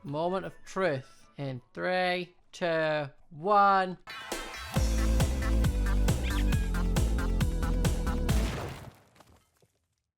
Moment of truth. In 3, 2, 1.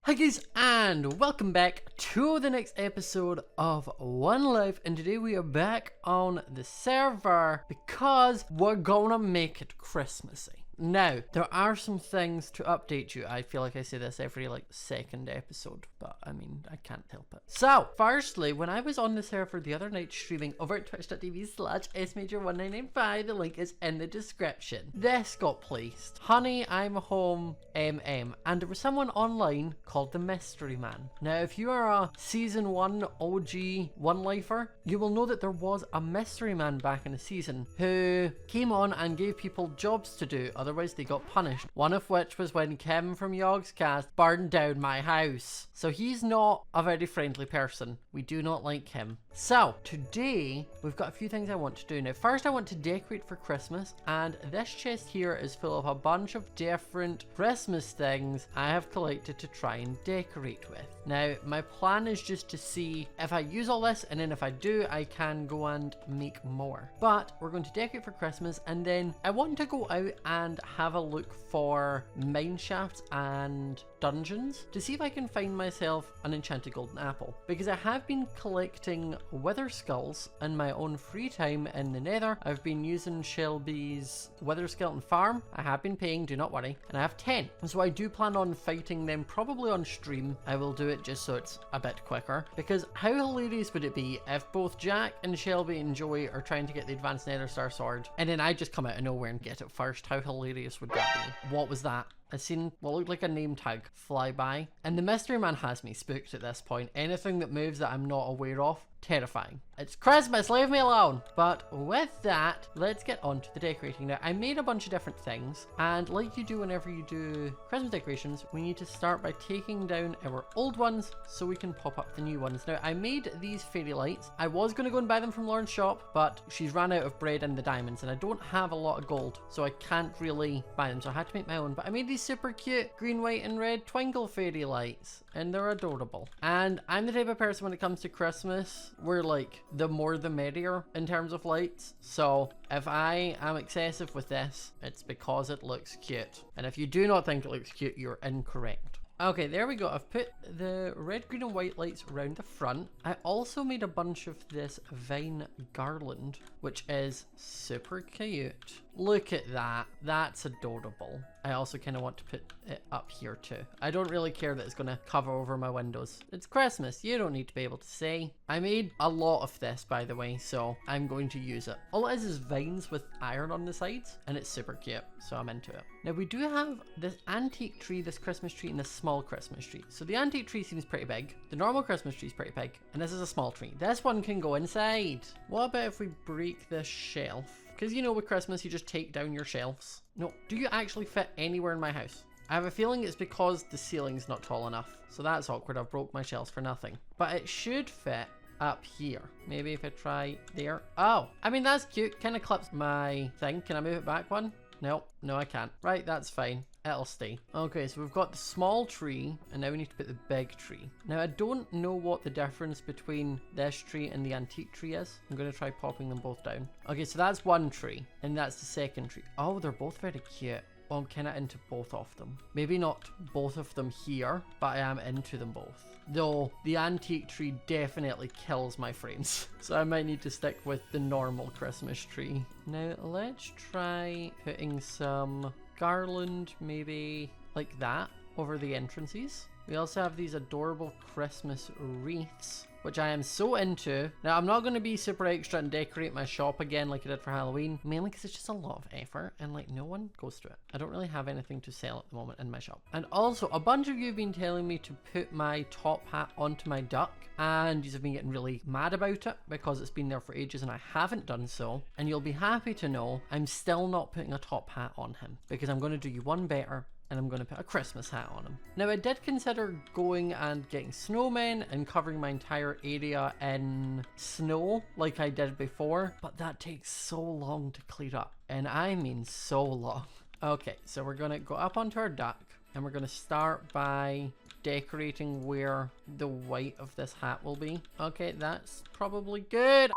Hi guys, and welcome back to the next episode of One Life, and today we are back on the server because we're gonna make it Christmassy. Now, there are some things to update you. I feel like I say this every second episode, but I mean, I can't help it. So, firstly, when I was on the server the other night streaming over at twitch.tv/smajor1995, the link is in the description. This got placed. Honey, I'm home, MM. And there was someone online called the Mystery Man. Now, if you are a Season 1 OG one-lifer, you will know that there was a Mystery Man back in the season who came on and gave people jobs to do, otherwise they got punished. One of which was when Kim from Yogscast burned down my house. So he's not a very friendly person. We do not like him. So today we've got a few things I want to do. Now first I want to decorate for Christmas, and this chest here is full of a bunch of different Christmas things I have collected to try and decorate with. Now my plan is just to see if I use all this, and then if I do, I can go and make more. But we're going to decorate for Christmas, and then I want to go out and have a look for mine shafts and dungeons to see if I can find myself an enchanted golden apple, because I have been collecting wither skulls in my own free time in the nether. I've been using Shelby's wither skeleton farm. I have been paying, do not worry, and I have 10, so I do plan on fighting them probably on stream. I will do it just so it's a bit quicker, because how hilarious would it be if both Jack and Shelby and Joey are trying to get the advanced nether star sword and then I just come out of nowhere and get it first? How hilarious would that be? What was that? I seen what looked like a name tag fly by, and the Mystery Man has me spooked at this point. Anything that moves that I'm not aware of, terrifying. It's Christmas, leave me alone! But with that, let's get on to the decorating. Now, I made a bunch of different things, and like you do whenever you do Christmas decorations, we need to start by taking down our old ones so we can pop up the new ones. Now, I made these fairy lights. I was going to go and buy them from Lauren's shop, but she's ran out of bread and the diamonds, and I don't have a lot of gold, so I can't really buy them, so I had to make my own. But I made these super cute green, white, and red twinkle fairy lights, and they're adorable. And I'm the type of person when it comes to Christmas where like the more the merrier in terms of lights. So if I am excessive with this, it's because it looks cute. And if you do not think it looks cute, you're incorrect. Okay, there we go. I've put the red, green, and white lights around the front. I also made a bunch of this vine garland, which is super cute. Look at that. That's adorable. I also kind of want to put it up here too. I don't really care that it's going to cover over my windows. It's Christmas. You don't need to be able to see. I made a lot of this, by the way, so I'm going to use it. All it is vines with iron on the sides, and it's super cute, so I'm into it. Now, we do have this antique tree, this Christmas tree, and this small Christmas tree. So the antique tree seems pretty big. The normal Christmas tree is pretty big, and this is a small tree. This one can go inside. What about if we break this shelf? Because you know with Christmas you just take down your shelves. No, do you actually fit anywhere in my house? I have a feeling it's because the ceiling's not tall enough. So that's awkward, I've broke my shelves for nothing. But it should fit up here. Maybe if I try there. Oh, I mean that's cute, kind of clips my thing. Can I move it back one? No, I can't. Right, that's fine. It'll stay. Okay, so we've got the small tree, and now we need to put the big tree. Now, I don't know what the difference between this tree and the antique tree is. I'm going to try popping them both down. Okay, so that's one tree, and that's the second tree. Oh, they're both very cute. Well, I'm kind of into both of them. Maybe not both of them here, but I am into them both. Though, the antique tree definitely kills my frames. So I might need to stick with the normal Christmas tree. Now, let's try putting some garland, maybe like that, over the entrances. We also have these adorable Christmas wreaths, which I am so into. Now, I'm not going to be super extra and decorate my shop again like I did for Halloween, mainly because it's just a lot of effort and like no one goes to it. I don't really have anything to sell at the moment in my shop. And also, a bunch of you have been telling me to put my top hat onto my duck, and you've been getting really mad about it because it's been there for ages and I haven't done so. And you'll be happy to know I'm still not putting a top hat on him because I'm going to do you one better, and I'm going to put a Christmas hat on him. Now, I did consider going and getting snowmen and covering my entire area in snow like I did before, but that takes so long to clear up, and I mean so long. Okay, so we're going to go up onto our duck, and we're going to start by decorating where the white of this hat will be. Okay, that's probably good.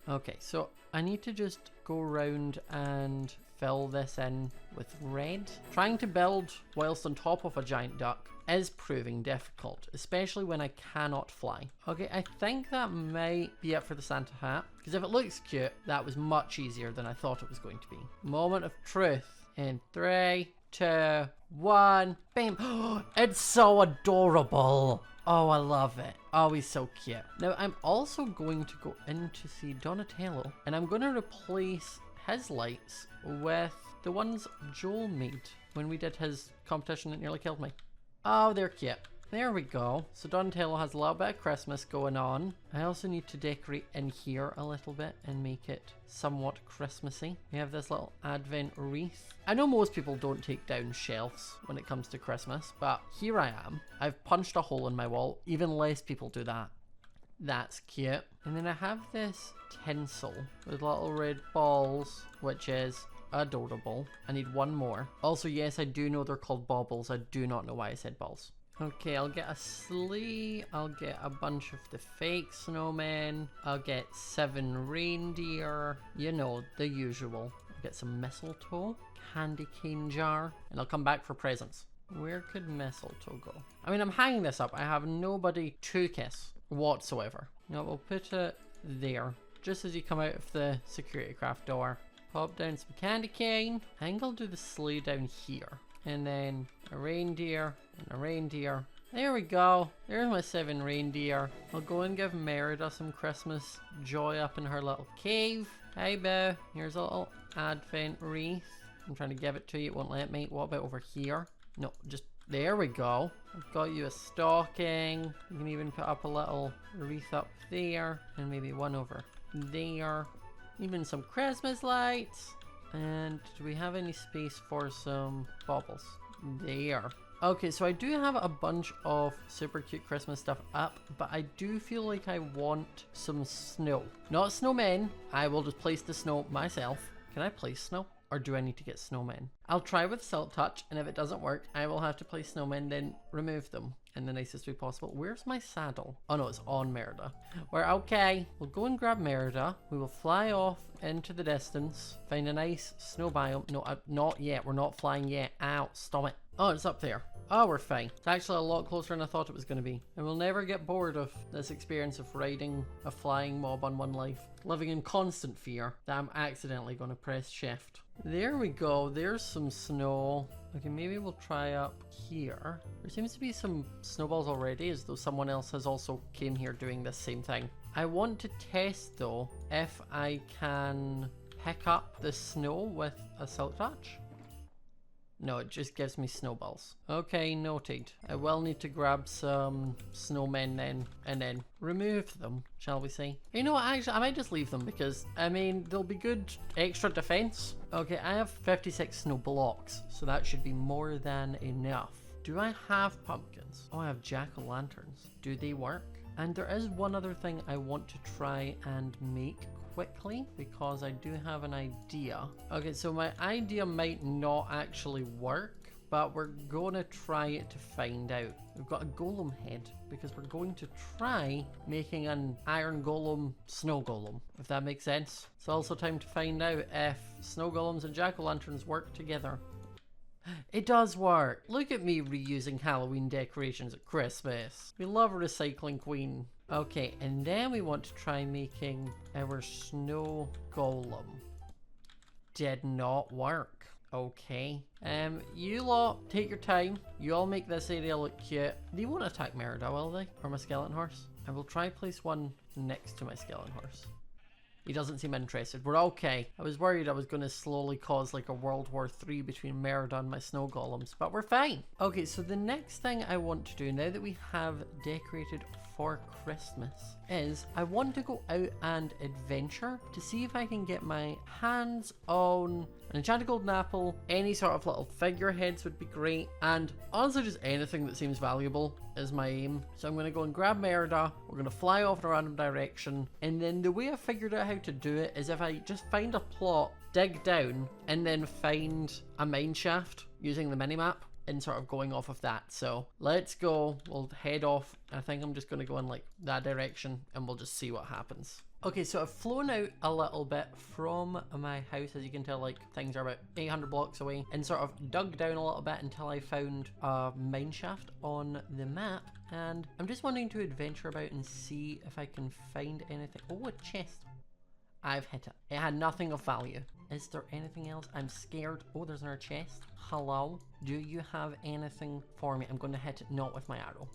Okay, so I need to just go around and fill this in with red. Trying to build whilst on top of a giant duck is proving difficult, especially when I cannot fly. Okay, I think that might be it for the Santa hat, because if it looks cute, that was much easier than I thought it was going to be. Moment of truth in 3, 2, 1, bam. It's so adorable. Oh, I love it. Oh, he's so cute. Now, I'm also going to go in to see Donatello, and I'm going to replace his lights with the ones Joel made when we did his competition that nearly killed me. Oh, they're cute. There we go. So Donatello has a little bit of Christmas going on. I also need to decorate in here a little bit and make it somewhat Christmassy. We have this little Advent wreath. I know most people don't take down shelves when it comes to Christmas, but here I am. I've punched a hole in my wall. Even less people do that. That's cute. And then I have this tinsel with little red balls, which is adorable. I need one more. Also, yes, I do know they're called baubles. I do not know why I said balls. Okay, I'll get a sleigh. I'll get a bunch of the fake snowmen. I'll get 7 reindeer. You know, the usual. I'll get some mistletoe, candy cane jar, and I'll come back for presents. Where could mistletoe go? I mean, I'm hanging this up. I have nobody to kiss whatsoever. No, we'll put it there, just as you come out of the security craft door. Pop down some candy cane. I think I'll do the sleigh down here. And then a reindeer and a reindeer. There we go. There's my 7 reindeer. I'll go and give Merida some Christmas joy up in her little cave. Hey, Boo. Here's a little Advent wreath. I'm trying to give it to you. It won't let me. What about over here? No, just... There we go. I've got you a stocking. You can even put up a little wreath up there. And maybe one over there. Even some Christmas lights. And do we have any space for some baubles? There. Okay, so I do have a bunch of super cute Christmas stuff up, but I do feel like I want some snow. Not snowmen. I will just place the snow myself. Can I place snow? Or do I need to get snowmen? I'll try with Silk Touch, and if it doesn't work, I will have to place snowmen, then remove them in the nicest way possible. Where's my saddle? Oh no, it's on Merida. We're okay. We'll go and grab Merida. We will fly off into the distance, find a nice snow biome. No, not yet. We're not flying yet. Ow, stop it. Oh, it's up there. Oh, we're fine. It's actually a lot closer than I thought it was going to be. And we'll never get bored of this experience of riding a flying mob on one life. Living in constant fear that I'm accidentally going to press shift. There we go. There's some snow. Okay, maybe we'll try up here. There seems to be some snowballs already, as though someone else has also came here doing this same thing. I want to test, though, if I can pick up the snow with a Silk Touch. No, it just gives me snowballs. Okay, noted. I will need to grab some snowmen then, and then remove them, shall we say. You know what, actually, I might just leave them because, I mean, they'll be good extra defense. Okay, I have 56 snow blocks, so that should be more than enough. Do I have pumpkins? Oh, I have jack-o'-lanterns. Do they work? And there is one other thing I want to try and make quickly, because I do have an idea. Okay, so my idea might not actually work, but we're gonna try it to find out. We've got a golem head, because we're going to try making an iron golem snow golem, if that makes sense. It's also time to find out if snow golems and jack-o'-lanterns work together. It does work! Look at me reusing Halloween decorations at Christmas. We love a recycling queen. Okay, and then we want to try making our snow golem. Did not work. Okay. You lot, take your time. You all make this area look cute. They won't attack Merida, will they? Or my skeleton horse? I will try place one next to my skeleton horse. He doesn't seem interested. We're okay. I was worried I was going to slowly cause like a World War III between Merida and my snow golems, but we're fine. Okay, so the next thing I want to do, now that we have decorated for Christmas, is I want to go out and adventure to see if I can get my hands on an enchanted golden apple. Any sort of little figureheads would be great, and honestly just anything that seems valuable is my aim. So I'm going to go and grab Merida, we're going to fly off in a random direction, and then the way I figured out how to do it is if I just find a plot, dig down, and then find a mine shaft using the minimap. in sort of going off of that. So let's go. We'll head off. I think I'm just going to go in like that direction and we'll just see what happens. Okay, so I've flown out a little bit from my house. As you can tell, like, things are about 800 blocks away, and sort of dug down a little bit until I found a mine shaft on the map. And I'm just wanting to adventure about and see if I can find anything. Oh, a chest. I've hit it. It had nothing of value. Is there anything else? I'm scared. Oh, there's another chest. Hello? Do you have anything for me? I'm going to hit it, not with my arrow.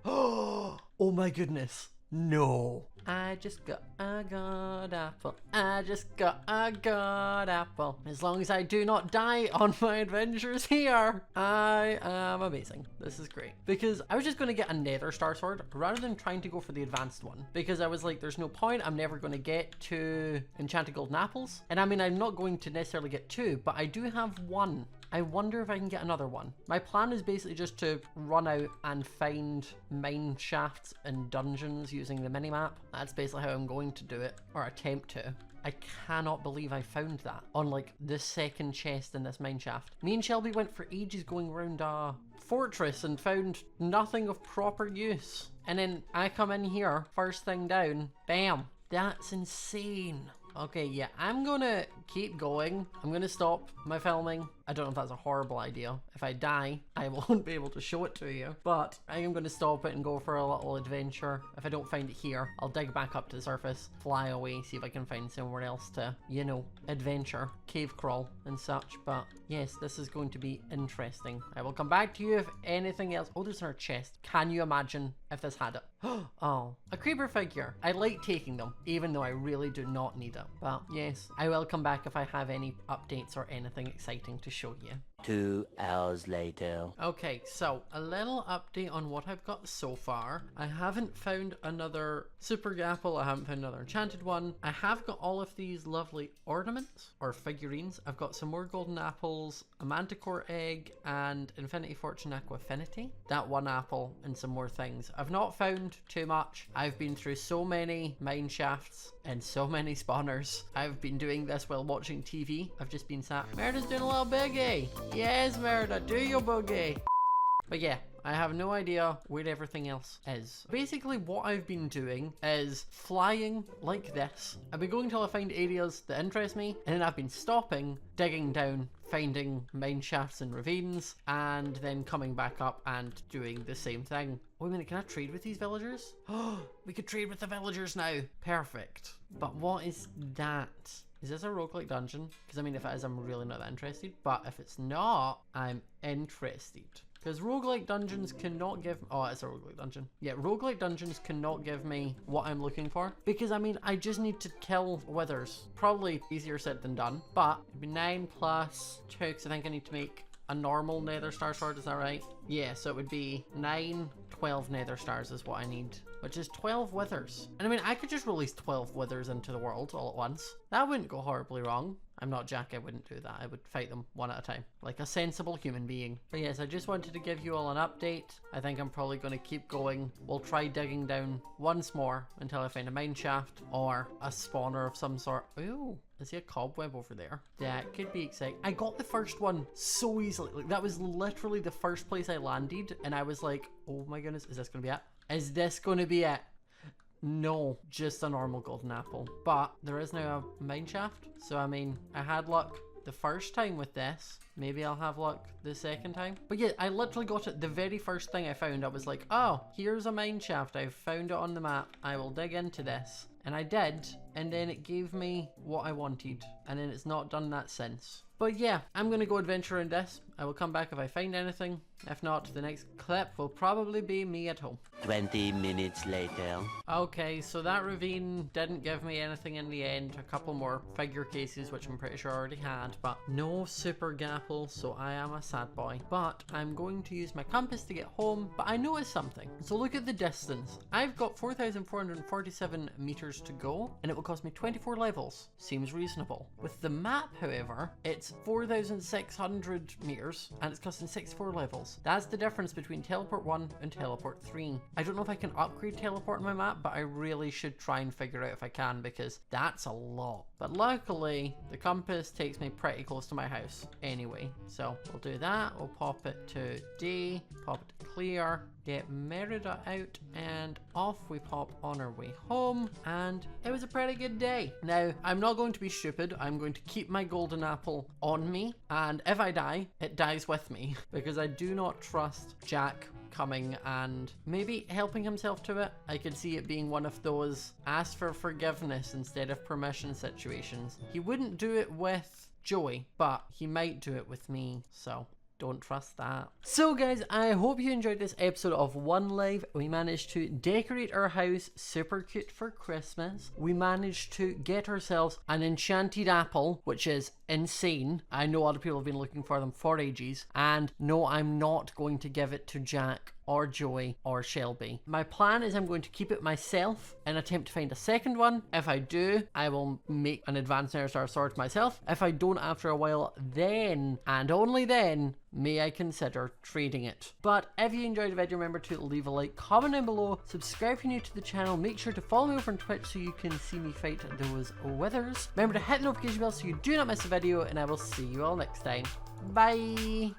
Oh my goodness. No. I just got a good apple. I just got a good apple. As long as I do not die on my adventures here, I am amazing. This is great. Because I was just going to get a nether star sword rather than trying to go for the advanced one. Because I was like, there's no point. I'm never going to get to enchanted golden apples. And I mean, I'm not going to necessarily get two, but I do have one. I wonder if I can get another one. My plan is basically just to run out and find mine shafts and dungeons using the minimap. That's basically how I'm going to do it, or attempt to. I cannot believe I found that on like the second chest in this mine shaft. Me and Shelby went for ages going around a fortress and found nothing of proper use. And then I come in here, first thing down, bam. That's insane. Okay, yeah, I'm gonna keep going. I'm gonna stop my filming. I don't know if that's a horrible idea. If I die, I won't be able to show it to you. But I am gonna stop it and go for a little adventure. If I don't find it here, I'll dig back up to the surface, fly away, see if I can find somewhere else to, you know, adventure, cave crawl and such. But yes, this is going to be interesting. I will come back to you if anything else. Oh, there's our chest. Can you imagine if this had it? Oh, a creeper figure. I like taking them, even though I really do not need it. But yes, I will come back if I have any updates or anything exciting to show you. 2 hours later. Okay, so a little update on what I've got so far. I haven't found another super apple. I haven't found another enchanted one. I have got all of these lovely ornaments or figurines. I've got some more golden apples, a manticore egg, and infinity fortune aquafinity. That one apple and some more things. I've not found too much. I've been through so many mine shafts and so many spawners. I've been doing this while watching TV. I've just been sat. Merida's doing a little biggie. Yes, Merida, do your boogie. But yeah, I have no idea where everything else is. Basically, what I've been doing is flying like this. I've been going till I find areas that interest me, and then I've been stopping, digging down, finding mine shafts and ravines, and then coming back up and doing the same thing. Wait a minute, can I trade with these villagers? Oh, we could trade with the villagers now. Perfect. But what is that? Is this a roguelike dungeon? Because I mean, if it is, I'm really not that interested. But if it's not, I'm interested. Because roguelike dungeons cannot give... Oh, it's a roguelike dungeon. Yeah, roguelike dungeons cannot give me what I'm looking for. Because, I mean, I just need to kill withers. Probably easier said than done. But it'd be 9 plus 2, because I think I need to make a normal nether star sword. Is that right? Yeah, so it would be 9, 12 nether stars is what I need. Which is 12 withers. And I mean, I could just release 12 withers into the world all at once. That wouldn't go horribly wrong. I'm not Jack, I wouldn't do that. I would fight them one at a time, like a sensible human being. But yes, I just wanted to give you all an update. I think I'm probably going to keep going. We'll try digging down once more until I find a mine shaft or a spawner of some sort. Ooh, I see a cobweb over there. That could be exciting. I got the first one so easily. Like, that was literally the first place I landed, and I was like, oh my goodness, is this going to be it? Is this going to be it? No, just a normal golden apple. But there is now a mine shaft. So, I mean, I had luck the first time with this. Maybe I'll have luck the second time. But yeah, I literally got it the very first thing I found. I was like, oh, here's a mine shaft. I've found it on the map. I will dig into this. And I did. And then it gave me what I wanted. And then it's not done that since. But yeah, I'm going to go adventure in this. I will come back if I find anything. If not, the next clip will probably be me at home. 20 minutes later. Okay, so that ravine didn't give me anything in the end. A couple more figure cases, which I'm pretty sure I already had. But no super gapple, so I am a sad boy. But I'm going to use my compass to get home. But I noticed something. So look at the distance. I've got 4,447 meters to go. And it will cost me 24 levels. Seems reasonable. With the map, however, it's It's 4,600 meters and it's costing 64 levels. That's the difference between teleport 1 and teleport 3. I don't know if I can upgrade teleport on my map, but I really should try and figure out if I can, because that's a lot. But luckily the compass takes me pretty close to my house anyway, so we'll do that. We'll pop it to day, pop it to clear, get Merida out, and off we pop on our way home. And it was a pretty good day. Now, I'm not going to be stupid. I'm going to keep my golden apple on me, and if I die, it dies with me, because I do not trust Jack coming and maybe helping himself to it. I could see it being one of those ask for forgiveness instead of permission situations. He wouldn't do it with Joey, but he might do it with me, so don't trust that. So guys, I hope you enjoyed this episode of One Live. We managed to decorate our house super cute for Christmas. We managed to get ourselves an enchanted apple, which is insane. I know other people have been looking for them for ages. And no, I'm not going to give it to Jack or Joey or Shelby. My plan is I'm going to keep it myself and attempt to find a second one. If I do, I will make an advanced Nerstar sword myself. If I don't after a while, then and only then may I consider trading it. But if you enjoyed the video, remember to leave a like, comment down below, subscribe if you're new to the channel, make sure to follow me over on Twitch so you can see me fight those withers. Remember to hit the notification bell so you do not miss a video, and I will see you all next time. Bye!